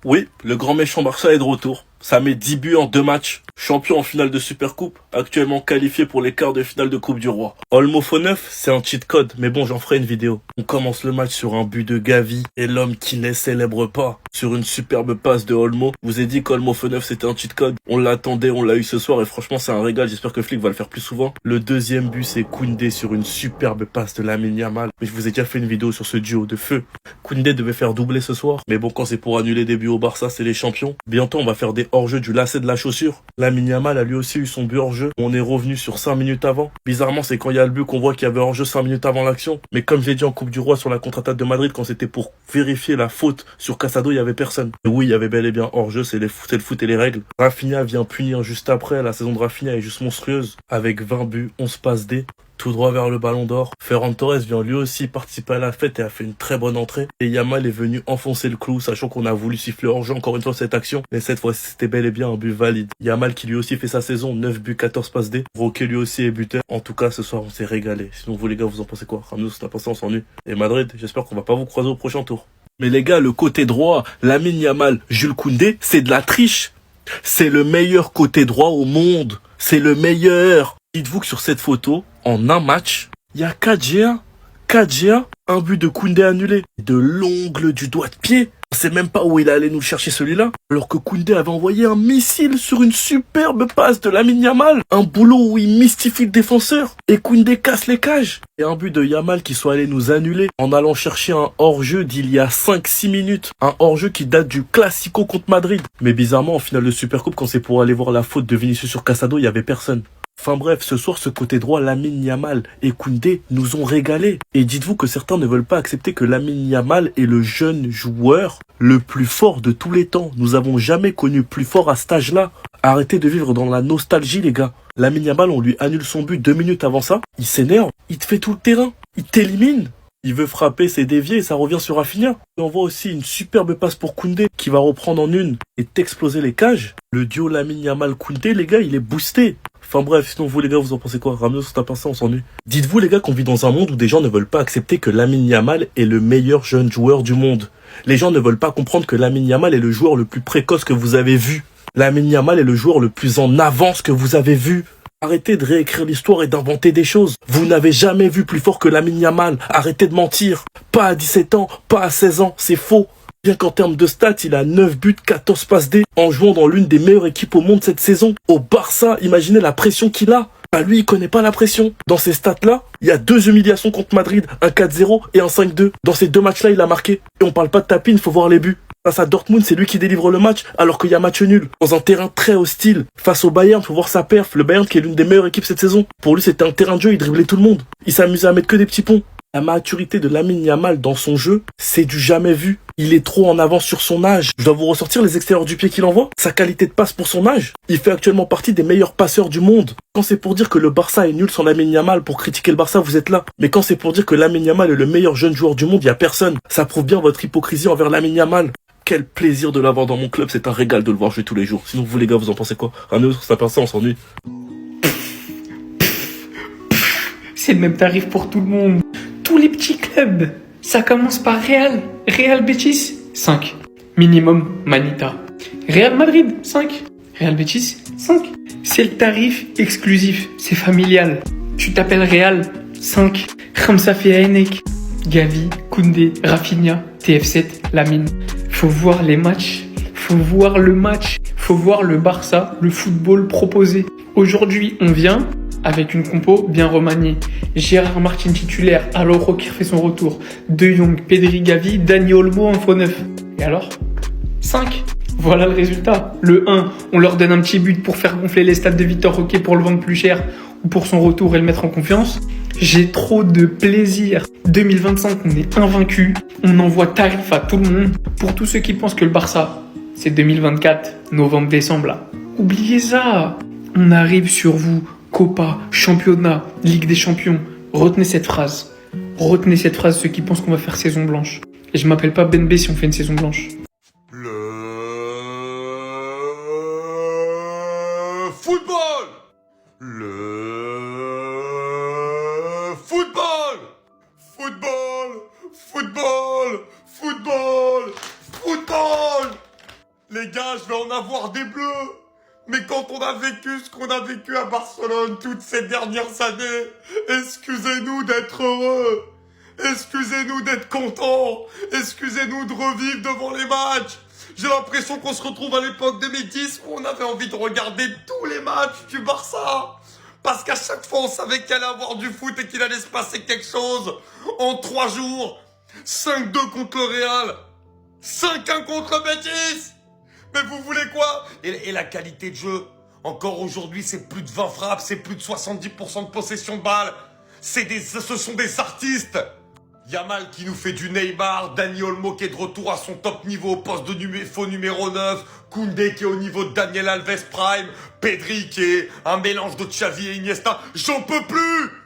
Oui, le grand méchant Barça est de retour. Ça met 10 buts en 2 matchs. Champion en finale de Supercoupe, actuellement qualifié pour les quarts de finale de Coupe du Roi. Olmo faux neuf, c'est un cheat code, mais bon, j'en ferai une vidéo. On commence le match sur un but de Gavi, et l'homme qui ne célèbre pas, sur une superbe passe de Olmo. Je vous ai dit qu'Olmo faux neuf c'était un cheat code. On l'attendait, on l'a eu ce soir, et franchement c'est un régal, j'espère que Flick va le faire plus souvent. Le deuxième but c'est Koundé sur une superbe passe de Lamine Yamal. Mais je vous ai déjà fait une vidéo sur ce duo de feu. Koundé devait faire doubler ce soir, mais bon, quand c'est pour annuler des buts au Barça, c'est les champions. Bientôt on va faire des hors-jeux du lacet de la chaussure. Lamine Yamal a lui aussi eu son but hors-jeu. On est revenu sur 5 minutes avant. Bizarrement, c'est quand il y a le but qu'on voit qu'il y avait hors-jeu 5 minutes avant l'action. Mais comme j'ai dit en Coupe du Roi sur la contre-attaque de Madrid, quand c'était pour vérifier la faute sur Casado, il y avait personne. Et oui, il y avait bel et bien hors-jeu, c'est le foot et les règles. Rafinha vient punir juste après. La saison de Rafinha est juste monstrueuse. Avec 20 buts, 11 passes D. Tout droit vers le ballon d'or. Ferran Torres vient lui aussi participer à la fête et a fait une très bonne entrée. Et Yamal est venu enfoncer le clou, sachant qu'on a voulu siffler hors-jeu encore une fois cette action. Mais cette fois, c'était bel et bien un but valide. Yamal qui lui aussi fait sa saison, 9 buts, 14 passes D. Roquet lui aussi est buteur. En tout cas, ce soir, on s'est régalé. Sinon, vous les gars, vous en pensez quoi? Ramenez-nous, c'est passé, on s'ennuie. Et Madrid, j'espère qu'on va pas vous croiser au prochain tour. Mais les gars, le côté droit, Lamine Yamal, Jules Koundé, c'est de la triche. C'est le meilleur côté droit au monde. C'est le meilleur. Dites-vous que sur cette photo, en un match, il y a 4 G1. 4 G1, un but de Koundé annulé. De l'ongle du doigt de pied. On sait même pas où il allait nous le chercher celui-là. Alors que Koundé avait envoyé un missile sur une superbe passe de Lamine Yamal. Un boulot où il mystifie le défenseur. Et Koundé casse les cages. Et un but de Yamal qui soit allé nous annuler en allant chercher un hors-jeu d'il y a 5-6 minutes. Un hors-jeu qui date du Classico contre Madrid. Mais bizarrement, en finale de Supercoupe, quand c'est pour aller voir la faute de Vinicius sur Casado, il y avait personne. Enfin bref, ce soir, ce côté droit, Lamine Yamal et Koundé nous ont régalé. Et dites-vous que certains ne veulent pas accepter que Lamine Yamal est le jeune joueur le plus fort de tous les temps. Nous avons jamais connu plus fort à cet âge-là. Arrêtez de vivre dans la nostalgie, les gars. Lamine Yamal, on lui annule son but 2 minutes avant ça. Il s'énerve, il te fait tout le terrain, il t'élimine. Il veut frapper, c'est dévié et ça revient sur Rafinha. Et on voit aussi une superbe passe pour Koundé qui va reprendre en une et t'exploser les cages. Le duo Lamine Yamal-Koundé, les gars, il est boosté. Enfin bref, sinon vous les gars, vous en pensez quoi? Ramenez-nous sur ta pince, on s'ennuie. Dites-vous les gars qu'on vit dans un monde où des gens ne veulent pas accepter que Lamine Yamal est le meilleur jeune joueur du monde. Les gens ne veulent pas comprendre que Lamine Yamal est le joueur le plus précoce que vous avez vu. Lamine Yamal est le joueur le plus en avance que vous avez vu. Arrêtez de réécrire l'histoire et d'inventer des choses. Vous n'avez jamais vu plus fort que Lamine Yamal. Arrêtez de mentir. Pas à 17 ans, pas à 16 ans, c'est faux. Bien qu'en termes de stats, il a 9 buts, 14 passes D en jouant dans l'une des meilleures équipes au monde cette saison. Au Barça, imaginez la pression qu'il a. Bah lui, il connaît pas la pression. Dans ces stats-là, il y a 2 humiliations contre Madrid, un 4-0 et un 5-2. Dans ces 2 matchs-là, il a marqué. Et on parle pas de tapine, faut voir les buts. Face à Dortmund, c'est lui qui délivre le match, alors qu'il y a match nul. Dans un terrain très hostile. Face au Bayern, faut voir sa perf. Le Bayern qui est l'une des meilleures équipes cette saison. Pour lui, c'était un terrain de jeu, il driblait tout le monde. Il s'amusait à mettre que des petits ponts. La maturité de Lamine Yamal dans son jeu, c'est du jamais vu. Il est trop en avance sur son âge. Je dois vous ressortir les extérieurs du pied qu'il envoie. Sa qualité de passe pour son âge. Il fait actuellement partie des meilleurs passeurs du monde. Quand c'est pour dire que le Barça est nul sans Lamine Yamal, pour critiquer le Barça, vous êtes là. Mais quand c'est pour dire que Lamine Yamal est le meilleur jeune joueur du monde, il y a personne. Ça prouve bien votre hypocrisie envers Lamine Yamal. Quel plaisir de l'avoir dans mon club, c'est un régal de le voir jouer tous les jours. Sinon vous les gars, vous en pensez quoi? Ramenez-nous sur sa personne, on s'ennuie. C'est le même tarif pour tout le monde. Tous les petits clubs. Ça commence par Real Betis, 5. Minimum Manita. Real Madrid, 5. Real Betis, 5. C'est le tarif exclusif. C'est familial. Tu t'appelles Real, 5. Ramsa Fehanek, Gavi, Koundé, Rafinha, TF7, Lamine. Faut voir les matchs. Faut voir le match. Faut voir le Barça, le football proposé. Aujourd'hui, on vient avec une compo bien remaniée. Gérard Martin titulaire, alors Roquer fait son retour. De Jong, Pedri, Gavi, Dani Olmo en faux neuf. Et alors 5. Voilà le résultat. Le 1, on leur donne un petit but pour faire gonfler les stats de Victor Roquer pour le vendre plus cher ou pour son retour et le mettre en confiance. J'ai trop de plaisir. 2025, on est invaincu. On envoie tarif à tout le monde. Pour tous ceux qui pensent que le Barça, c'est 2024, novembre-décembre là. Oubliez ça. On arrive sur vous. Copa, championnat, Ligue des champions. Retenez cette phrase. Retenez cette phrase, ceux qui pensent qu'on va faire saison blanche. Et je m'appelle pas Ben B si on fait une saison blanche. Le football. Le football. Football. Football. Football. Football. Les gars, je vais en avoir des bleus. Mais quand on a vécu ce qu'on a vécu à Barcelone toutes ces dernières années, excusez-nous d'être heureux. Excusez-nous d'être contents. Excusez-nous de revivre devant les matchs. J'ai l'impression qu'on se retrouve à l'époque 2010 où on avait envie de regarder tous les matchs du Barça. Parce qu'à chaque fois, on savait qu'il allait avoir du foot et qu'il allait se passer quelque chose. En 3 jours, 5-2 contre le Real, 5-1 contre le Betis. Mais vous voulez quoi? Et la qualité de jeu, encore aujourd'hui, c'est plus de 20 frappes, c'est plus de 70% de possession de balle. Ce sont des artistes. Yamal qui nous fait du Neymar, Dani Olmo qui est de retour à son top niveau au poste de faux numéro 9, Koundé qui est au niveau de Daniel Alves Prime, Pedri qui est un mélange de Xavi et Iniesta. J'en peux plus!